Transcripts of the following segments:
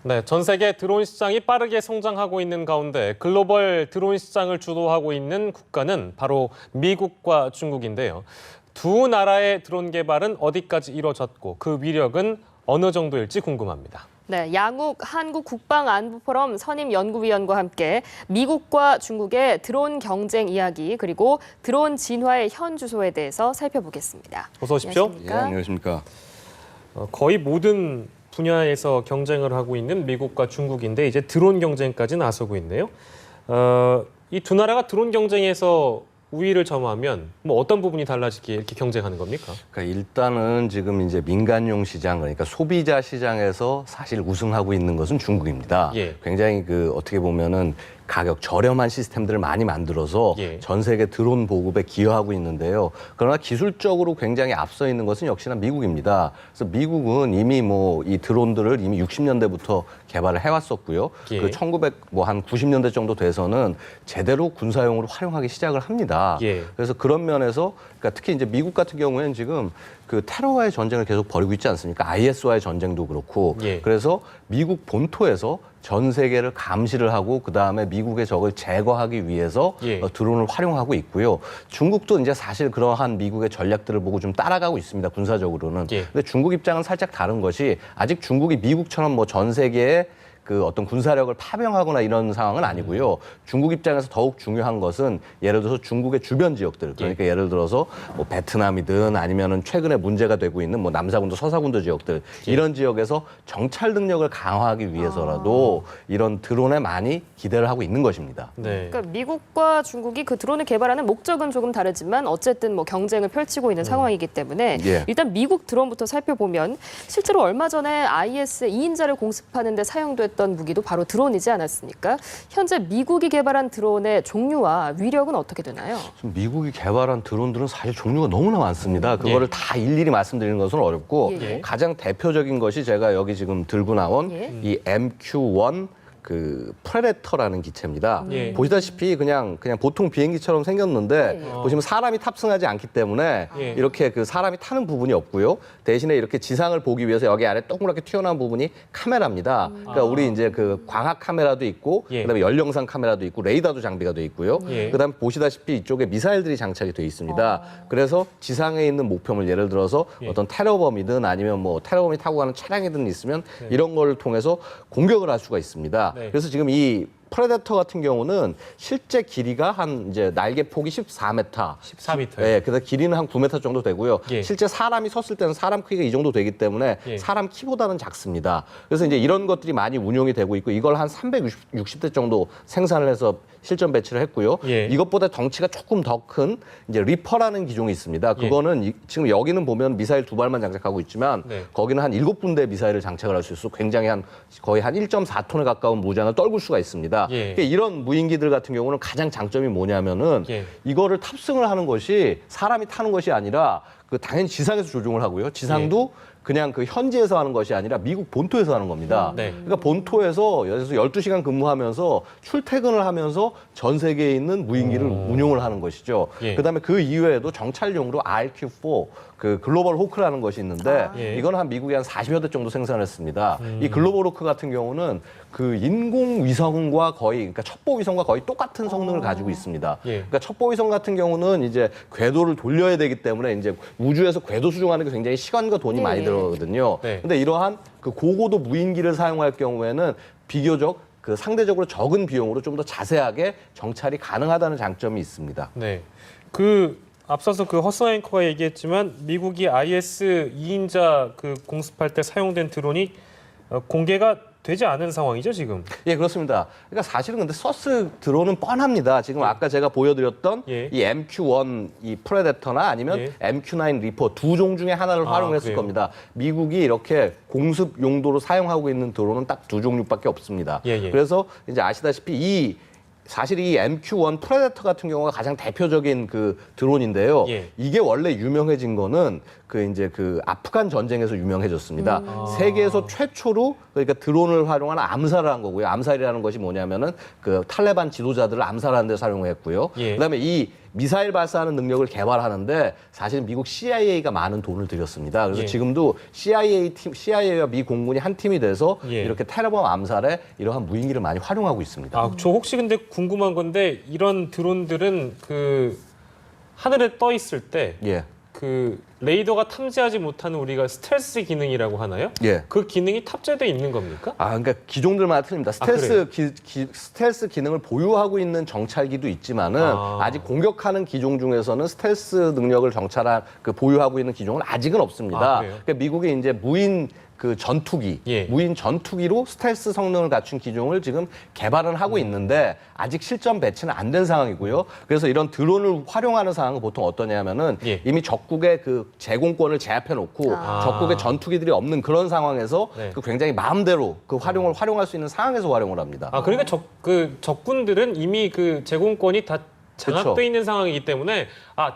네, 전 세계 드론 시장이 빠르게 성장하고 있는 가운데 글로벌 드론 시장을 주도하고 있는 국가는 바로 미국과 중국인데요. 두 나라의 드론 개발은 어디까지 이뤄졌고 그 위력은 어느 정도일지 궁금합니다. 네, 양욱 한국국방안보포럼 선임연구위원과 함께 미국과 중국의 드론 경쟁 이야기 그리고 드론 진화의 현 주소에 대해서 살펴보겠습니다. 어서 오십시오. 안녕하십니까? 안녕하십니까. 거의 모든 분야에서 경쟁을 하고 있는 미국과 중국인데 이제 드론 경쟁까지 나서고 있네요. 이 두 나라가 드론 경쟁에서 우위를 점하면 뭐 어떤 부분이 달라지기에 이렇게 경쟁하는 겁니까? 그러니까 일단은 지금 이제 민간용 시장, 그러니까 소비자 시장에서 사실 우승하고 있는 것은 중국입니다. 예. 굉장히 어떻게 보면은 가격 저렴한 시스템들을 많이 만들어서 예. 전 세계 드론 보급에 기여하고 있는데요. 그러나 기술적으로 굉장히 앞서 있는 것은 역시나 미국입니다. 그래서 미국은 이미 이 드론들을 이미 60년대부터 개발을 해왔었고요. 예. 그 1900한 90년대 정도 돼서는 제대로 군사용으로 활용하기 시작을 합니다. 예. 그래서 그런 면에서 그러니까 특히 이제 미국 같은 경우에는 지금 그 테러와의 전쟁을 계속 벌이고 있지 않습니까? IS와의 전쟁도 그렇고. 예. 그래서 미국 본토에서 전 세계를 감시를 하고 그다음에 미국의 적을 제거하기 위해서 예. 드론을 활용하고 있고요. 중국도 이제 사실 그러한 미국의 전략들을 보고 좀 따라가고 있습니다. 군사적으로는. 예. 근데 중국 입장은 살짝 다른 것이 아직 중국이 미국처럼 전 세계에 그 어떤 군사력을 파병하거나 이런 상황은 아니고요. 중국 입장에서 더욱 중요한 것은 예를 들어서 중국의 주변 지역들, 그러니까 예를 들어서 베트남이든 아니면은 최근에 문제가 되고 있는 남사군도 서사군도 지역들 이런 지역에서 정찰 능력을 강화하기 위해서라도 이런 드론에 많이 기대를 하고 있는 것입니다. 네. 그러니까 미국과 중국이 그 드론을 개발하는 목적은 조금 다르지만 어쨌든 경쟁을 펼치고 있는 상황이기 때문에 예. 일단 미국 드론부터 살펴보면 실제로 얼마 전에 IS 2인자를 공습하는 데 사용됐던 무기도 바로 드론이지 않았습니까? 현재 미국이 개발한 드론의 종류와 위력은 어떻게 되나요? 미국이 개발한 드론들은 사실 종류가 너무나 많습니다. 그거를 다 일일이 말씀드리는 것은 어렵고 예. 가장 대표적인 것이 제가 여기 지금 들고 나온 예. 이 MQ-1 프레데터라는 기체입니다. 예. 보시다시피 그냥 보통 비행기처럼 생겼는데 보시면 사람이 탑승하지 않기 때문에 예. 이렇게 사람이 타는 부분이 없고요. 대신에 이렇게 지상을 보기 위해서 여기 아래 동그랗게 튀어나온 부분이 카메라입니다. 그러니까 우리 이제 광학 카메라도 있고 예. 그다음에 열영상 카메라도 있고 레이더도 장비가 돼 있고요. 예. 그다음에 보시다시피 이쪽에 미사일들이 장착이 돼 있습니다. 그래서 지상에 있는 목표물 예를 들어서 예. 어떤 테러범이든 아니면 테러범이 타고 가는 차량이든 있으면 이런 걸 통해서 공격을 할 수가 있습니다. 네. 그래서 지금 이 프레데터 같은 경우는 실제 길이가 한 이제 날개 폭이 14m. 14m. 예, 그래서 길이는 한 9m 정도 되고요. 예. 실제 사람이 섰을 때는 사람 크기가 이 정도 되기 때문에 예. 사람 키보다는 작습니다. 그래서 이제 이런 것들이 많이 운용이 되고 있고 이걸 한 360대 정도 생산을 해서 실전 배치를 했고요. 예. 이것보다 덩치가 조금 더 큰 이제 리퍼라는 기종이 있습니다. 그거는 지금 여기는 보면 미사일 2발만 장착하고 있지만 네. 거기는 한 7군데 미사일을 장착을 할 수 있어 굉장히 거의 한 1.4톤에 가까운 무장을 떨굴 수가 있습니다. 예. 그러니까 이런 무인기들 같은 경우는 가장 장점이 뭐냐면은 예. 이거를 탑승을 하는 것이 사람이 타는 것이 아니라 당연히 지상에서 조종을 하고요. 지상도 그냥 현지에서 하는 것이 아니라 미국 본토에서 하는 겁니다. 네. 그러니까 본토에서 12시간 근무하면서 출퇴근을 하면서 전 세계에 있는 무인기를 운용을 하는 것이죠. 예. 그다음에 그 이외에도 정찰용으로 RQ-4 글로벌 호크라는 것이 있는데 예. 이건 한 미국이 한 40여 대 정도 생산했습니다. 이 글로벌 호크 같은 경우는 인공위성과 그러니까 첩보위성과 거의 똑같은 성능을 가지고 있습니다. 예. 그러니까 첩보위성 같은 경우는 이제 궤도를 돌려야 되기 때문에 이제 우주에서 궤도 수정하는 게 굉장히 시간과 돈이 많이 들어가거든요. 네. 근데 이러한 고고도 무인기를 사용할 경우에는 비교적 상대적으로 적은 비용으로 좀 더 자세하게 정찰이 가능하다는 장점이 있습니다. 네. 앞서서 허스 앵커가 얘기했지만 미국이 IS 2인자 공습할 때 사용된 드론이 공개가 되지 않은 상황이죠, 지금. 예, 그렇습니다. 그러니까 사실은 근데 서스 드론은 뻔합니다. 지금 아까 제가 보여드렸던 예. 이 MQ-1 이 프레데터나 아니면 예. MQ-9 리퍼 두 종 중에 하나를 활용했을 그래요? 겁니다. 미국이 이렇게 공습 용도로 사용하고 있는 드론은 딱 두 종류밖에 없습니다. 예, 예. 그래서 이제 아시다시피 사실 이 MQ-1 프레데터 같은 경우가 가장 대표적인 드론인데요. 예. 이게 원래 유명해진 거는 아프간 전쟁에서 유명해졌습니다. 세계에서 최초로 그러니까 드론을 활용한 암살을 한 거고요. 암살이라는 것이 뭐냐면은 탈레반 지도자들을 암살하는 데 사용했고요. 예. 그다음에 이 미사일 발사하는 능력을 개발하는데 사실은 미국 CIA가 많은 돈을 들였습니다. 그래서 예. 지금도 CIA와 미 공군이 한 팀이 돼서 예. 이렇게 테러범 암살에 이러한 무인기를 많이 활용하고 있습니다. 아, 저 혹시 근데 궁금한 건데 이런 드론들은 그 하늘에 떠 있을 때 예. 그 레이더가 탐지하지 못하는 우리가 스텔스 기능이라고 하나요? 예. 그 기능이 탑재돼 있는 겁니까? 아, 그러니까 기종들마다 틀립니다. 스텔스 기능을 보유하고 있는 정찰기도 있지만은 아직 공격하는 기종 중에서는 스텔스 능력을 보유하고 있는 기종은 아직은 없습니다. 그래요? 그러니까 미국이 이제 무인 전투기, 예. 무인 전투기로 스텔스 성능을 갖춘 기종을 지금 개발은 하고 있는데 아직 실전 배치는 안 된 상황이고요. 그래서 이런 드론을 활용하는 상황은 보통 어떠냐면은 예. 이미 적국의 그 제공권을 제압해 놓고 적국의 전투기들이 없는 그런 상황에서 네. 그 굉장히 마음대로 그 활용할 수 있는 상황에서 활용을 합니다. 아, 그러니까 적군들은 이미 그 제공권이 다 장악돼 그쵸. 있는 상황이기 때문에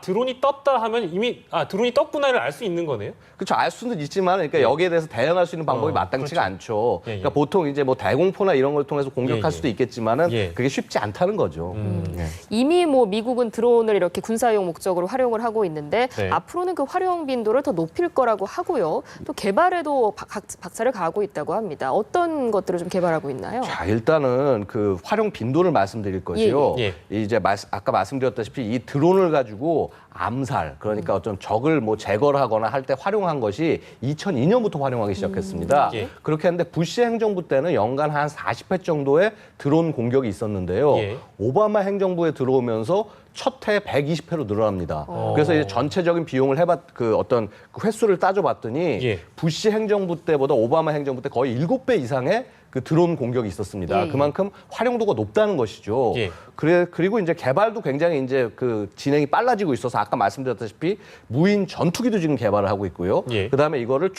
드론이 떴다 하면 이미 드론이 떴구나를 알 수 있는 거네요. 그렇죠. 알 수는 있지만 그러니까 여기에 대해서 대응할 수 있는 방법이 마땅치가 않죠. 예, 예. 그러니까 보통 이제 뭐 대공포나 이런 걸 통해서 공격할 예, 예. 수도 있겠지만은 예. 그게 쉽지 않다는 거죠. 예. 이미 뭐 미국은 드론을 이렇게 군사용 목적으로 활용을 하고 있는데 네. 앞으로는 그 활용 빈도를 더 높일 거라고 하고요. 또 개발에도 박차를 가하고 있다고 합니다. 어떤 것들을 좀 개발하고 있나요? 자, 일단은 그 활용 빈도를 말씀드릴 것이요. 예, 이제 아까 말씀드렸다시피 이 드론을 가지고 암살, 그러니까 어떤 적을 뭐 제거를 하거나 할 때 활용한 것이 2002년부터 활용하기 시작했습니다. 예. 그렇게 했는데 부시 행정부 때는 연간 한 40회 정도의 드론 공격이 있었는데요. 예. 오바마 행정부에 들어오면서 첫 해 120회로 늘어납니다. 그래서 이제 전체적인 비용을 어떤 그 횟수를 따져봤더니 예. 부시 행정부 때보다 오바마 행정부 때 거의 7배 이상의 그 드론 공격이 있었습니다. 예. 그만큼 활용도가 높다는 것이죠. 예. 그리고 이제 개발도 굉장히 이제 그 진행이 빨라지고 있어서 아까 말씀드렸다시피 무인 전투기도 지금 개발을 하고 있고요. 예. 그다음에 이거를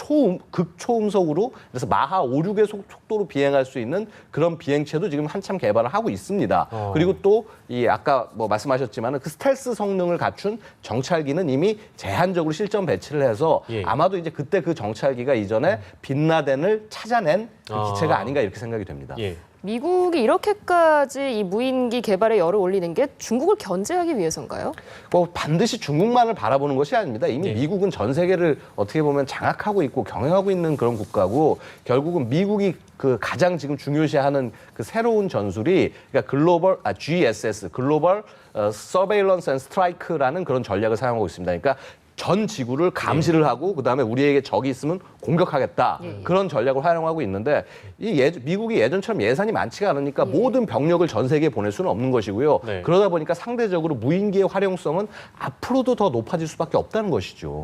극초음속으로 그래서 마하 5, 6의 속도로 비행할 수 있는 그런 비행체도 지금 한참 개발을 하고 있습니다. 그리고 또 이 아까 뭐 말씀하셨지만은 그 스텔스 성능을 갖춘 정찰기는 이미 제한적으로 실전 배치를 해서 예. 아마도 이제 그때 그 정찰기가 이전에 빈라덴을 찾아낸 그 기체가 아닌가 이렇게 생각이 됩니다. 예. 미국이 이렇게까지 이 무인기 개발에 열을 올리는 게 중국을 견제하기 위해서인가요? 뭐 반드시 중국만을 바라보는 것이 아닙니다. 이미 예. 미국은 전 세계를 어떻게 보면 장악하고 있고 경영하고 있는 그런 국가고 결국은 미국이 그 가장 지금 중요시하는 그 새로운 전술이 그러니까 GSS, 글로벌 서베일런스 앤 스트라이크라는 그런 전략을 사용하고 있습니다. 그러니까 전 지구를 감시를 하고 그다음에 우리에게 적이 있으면 공격하겠다. 그런 전략을 활용하고 있는데 미국이 예전처럼 예산이 많지가 않으니까 모든 병력을 전 세계에 보낼 수는 없는 것이고요. 네. 그러다 보니까 상대적으로 무인기의 활용성은 앞으로도 더 높아질 수밖에 없다는 것이죠.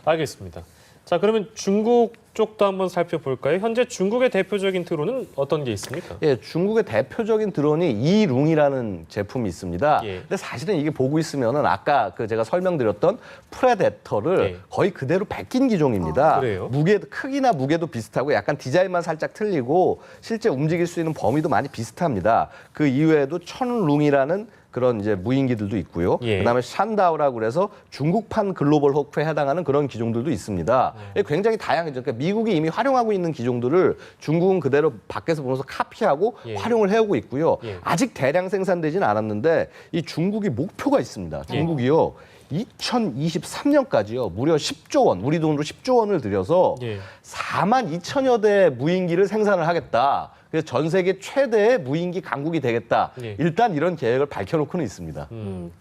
알겠습니다. 자, 그러면 중국 쪽도 한번 살펴볼까요? 현재 중국의 대표적인 드론은 어떤 게 있습니까? 예, 중국의 대표적인 드론이 이룽이라는 제품이 있습니다. 예. 근데 사실은 이게 보고 있으면은 아까 그 제가 설명드렸던 프레데터를 예. 거의 그대로 베낀 기종입니다. 그래요? 크기나 무게도 비슷하고 약간 디자인만 살짝 틀리고 실제 움직일 수 있는 범위도 많이 비슷합니다. 그 이외에도 천룽이라는 그런 이제 무인기들도 있고요. 예. 그다음에 샨다오라고 그래서 중국판 글로벌 호크에 해당하는 그런 기종들도 있습니다. 굉장히 다양해죠. 그러니까 미국이 이미 활용하고 있는 기종들을 중국은 그대로 밖에서 보면서 카피하고 예. 활용을 해오고 있고요. 예. 아직 대량 생산되지는 않았는데 이 중국이 목표가 있습니다. 중국이요. 2023년까지요. 무려 10조 원, 우리 돈으로 10조 원을 들여서 예. 4만 2천여 대 무인기를 생산을 하겠다. 그래서 전 세계 최대의 무인기 강국이 되겠다. 예. 일단 이런 계획을 밝혀놓고는 있습니다.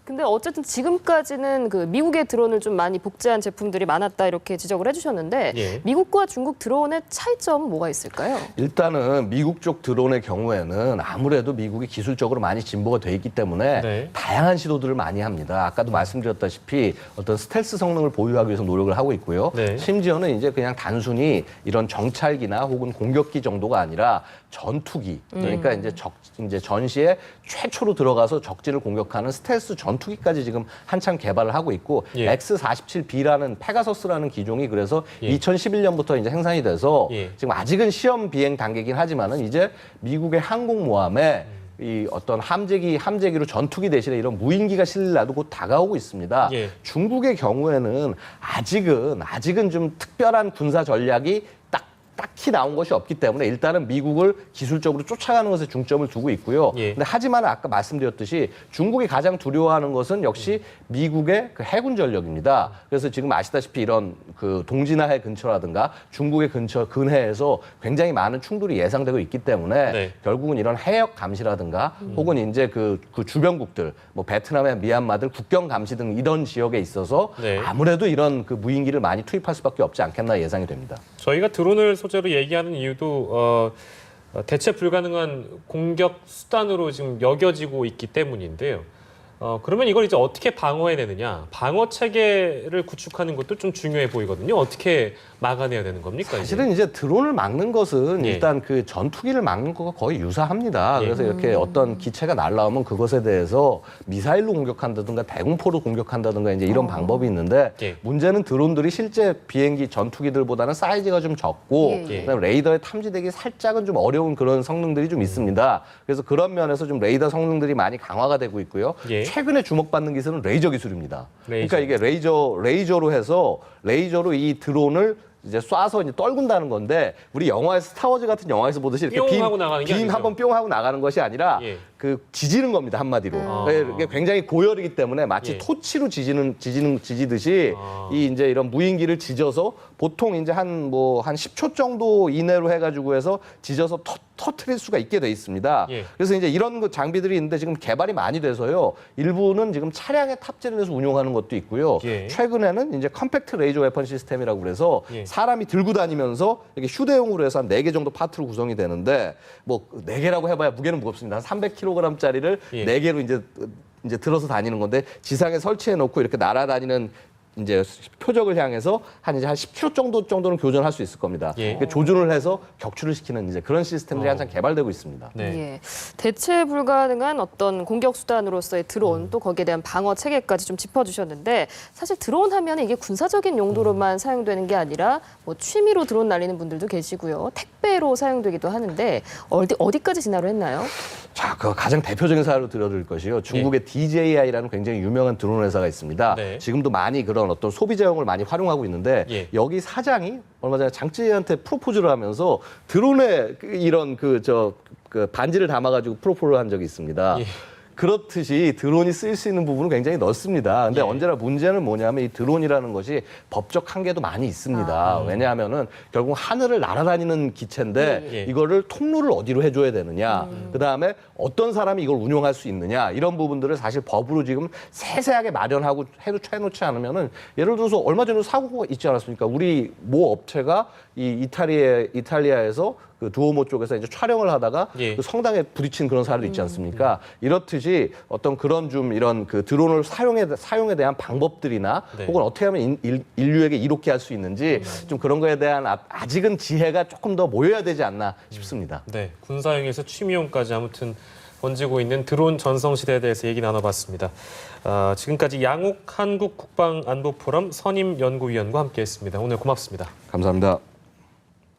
근데 어쨌든 지금까지는 그 미국의 드론을 좀 많이 복제한 제품들이 많았다 이렇게 지적을 해주셨는데 예. 미국과 중국 드론의 차이점은 뭐가 있을까요? 일단은 미국 쪽 드론의 경우에는 아무래도 미국이 기술적으로 많이 진보가 돼 있기 때문에 네. 다양한 시도들을 많이 합니다. 아까도 말씀드렸다시피 어떤 스텔스 성능을 보유하기 위해서 노력을 하고 있고요. 네. 심지어는 이제 그냥 단순히 이런 정찰기나 혹은 공격기 정도가 아니라 전투기, 그러니까 이제 전시에 최초로 들어가서 적진을 공격하는 스텔스 전투기까지 지금 한참 개발을 하고 있고 예. X-47B라는 페가서스라는 기종이 그래서 예. 2011년부터 이제 생산이 돼서 예. 지금 아직은 시험 비행 단계긴 하지만은 이제 미국의 항공모함에 이 어떤 함재기로 전투기 대신에 이런 무인기가 실릴 날도 곧 다가오고 있습니다. 예. 중국의 경우에는 아직은 좀 특별한 군사 전략이 딱 딱히 나온 것이 없기 때문에 일단은 미국을 기술적으로 쫓아가는 것에 중점을 두고 있고요. 예. 근데 하지만 아까 말씀드렸듯이 중국이 가장 두려워하는 것은 역시 미국의 그 해군 전력입니다. 그래서 지금 아시다시피 이런 그 동진아해 근처라든가 중국의 근해에서 굉장히 많은 충돌이 예상되고 있기 때문에 네. 결국은 이런 해역 감시라든가 혹은 이제 그 주변국들 뭐 베트남의 미얀마들 국경 감시 등 이런 지역에 있어서 네. 아무래도 이런 그 무인기를 많이 투입할 수밖에 없지 않겠나 예상이 됩니다. 저희가 드론을 소재로 얘기하는 이유도 대체 불가능한 공격 수단으로 지금 여겨지고 있기 때문인데요. 그러면 이걸 이제 어떻게 방어해내느냐, 방어 체계를 구축하는 것도 좀 중요해 보이거든요. 어떻게 막아내야 되는 겁니까? 사실은 이제 드론을 막는 것은 예. 일단 그 전투기를 막는 것과 거의 유사합니다. 예. 그래서 이렇게 어떤 기체가 날라오면 그것에 대해서 미사일로 공격한다든가 대공포로 공격한다든가 이제 이런 방법이 있는데 예. 문제는 드론들이 실제 비행기 전투기들보다는 사이즈가 좀 적고 예. 그다음에 레이더에 탐지되기 살짝은 좀 어려운 그런 성능들이 좀 있습니다. 그래서 그런 면에서 좀 레이더 성능들이 많이 강화가 되고 있고요. 예. 최근에 주목받는 기술은 레이저 기술입니다. 레이저. 그러니까 이게 레이저로 해서 레이저로 이 드론을 이제 쏴서 이제 떨군다는 건데 우리 영화에서 스타워즈 같은 영화에서 보듯이 이렇게 뿅 하고 나가는 게 빔 아니죠. 한번 뿅 하고 나가는 것이 아니라 예. 그 지지는 겁니다 한마디로. 아. 이게 굉장히 고열이기 때문에 마치 예. 토치로 지지듯이 아. 이 이제 이런 무인기를 지져서 보통 이제 한 10초 정도 이내로 해가지고 해서 지져서 터트릴 수가 있게 돼 있습니다. 예. 그래서 이제 이런 그 장비들이 있는데 지금 개발이 많이 돼서요. 일부는 지금 차량에 탑재를 해서 운용하는 것도 있고요. 예. 최근에는 이제 컴팩트 레이저 웨펀 시스템이라고 그래서 예. 사람이 들고 다니면서 이렇게 휴대용으로 해서 한 4개 정도 파트로 구성이 되는데 뭐 4개라고 해봐야 무게는 무겁습니다. 한 300kg짜리를 예. 4개로 이제 들어서 다니는 건데 지상에 설치해 놓고 이렇게 날아다니는 이제 표적을 향해서 한 10km 정도는 교전할 수 있을 겁니다. 예. 그러니까 조준을 해서 격추를 시키는 이제 그런 시스템들이 한창 개발되고 있습니다. 네. 예. 대체 불가능한 어떤 공격 수단으로서의 드론 또 거기에 대한 방어 체계까지 좀 짚어주셨는데 사실 드론 하면 이게 군사적인 용도로만 사용되는 게 아니라 뭐 취미로 드론 날리는 분들도 계시고요. 택배로 사용되기도 하는데 어디까지 진화를 했나요? 자, 그 가장 대표적인 사례로 들어드릴 것이요. 중국의 DJI라는 굉장히 유명한 드론 회사가 있습니다. 네. 지금도 많이 그런 어떤 소비자용을 많이 활용하고 있는데 예. 여기 사장이 얼마 전에 장쯔이한테 프로포즈를 하면서 드론에 이런 그 반지를 담아가지고 프로포즈를 한 적이 있습니다. 예. 그렇듯이 드론이 쓰일 수 있는 부분은 굉장히 넓습니다. 근데 예. 언제나 문제는 뭐냐면 이 드론이라는 것이 법적 한계도 많이 있습니다. 왜냐하면은 결국 하늘을 날아다니는 기체인데 예. 이거를 통로를 어디로 해줘야 되느냐, 그다음에 어떤 사람이 이걸 운용할 수 있느냐 이런 부분들을 사실 법으로 지금 세세하게 마련하고 해놓지 않으면은 예를 들어서 얼마 전에 사고가 있지 않았습니까? 우리 모 업체가 이 이탈리아에서 그 두오모 쪽에서 이제 촬영을 하다가 예. 그 성당에 부딪힌 그런 사례도 있지 않습니까? 이렇듯이 어떤 그런 좀 이런 그 드론을 사용에 대한 방법들이나 네. 혹은 어떻게 하면 인류에게 이롭게 할 수 있는지 좀 그런 거에 대한 아직은 지혜가 조금 더 모여야 되지 않나 싶습니다. 네, 군사용에서 취미용까지 아무튼 번지고 있는 드론 전성시대에 대해서 얘기 나눠봤습니다. 지금까지 양욱 한국국방안보포럼 선임연구위원과 함께했습니다. 오늘 고맙습니다. 감사합니다.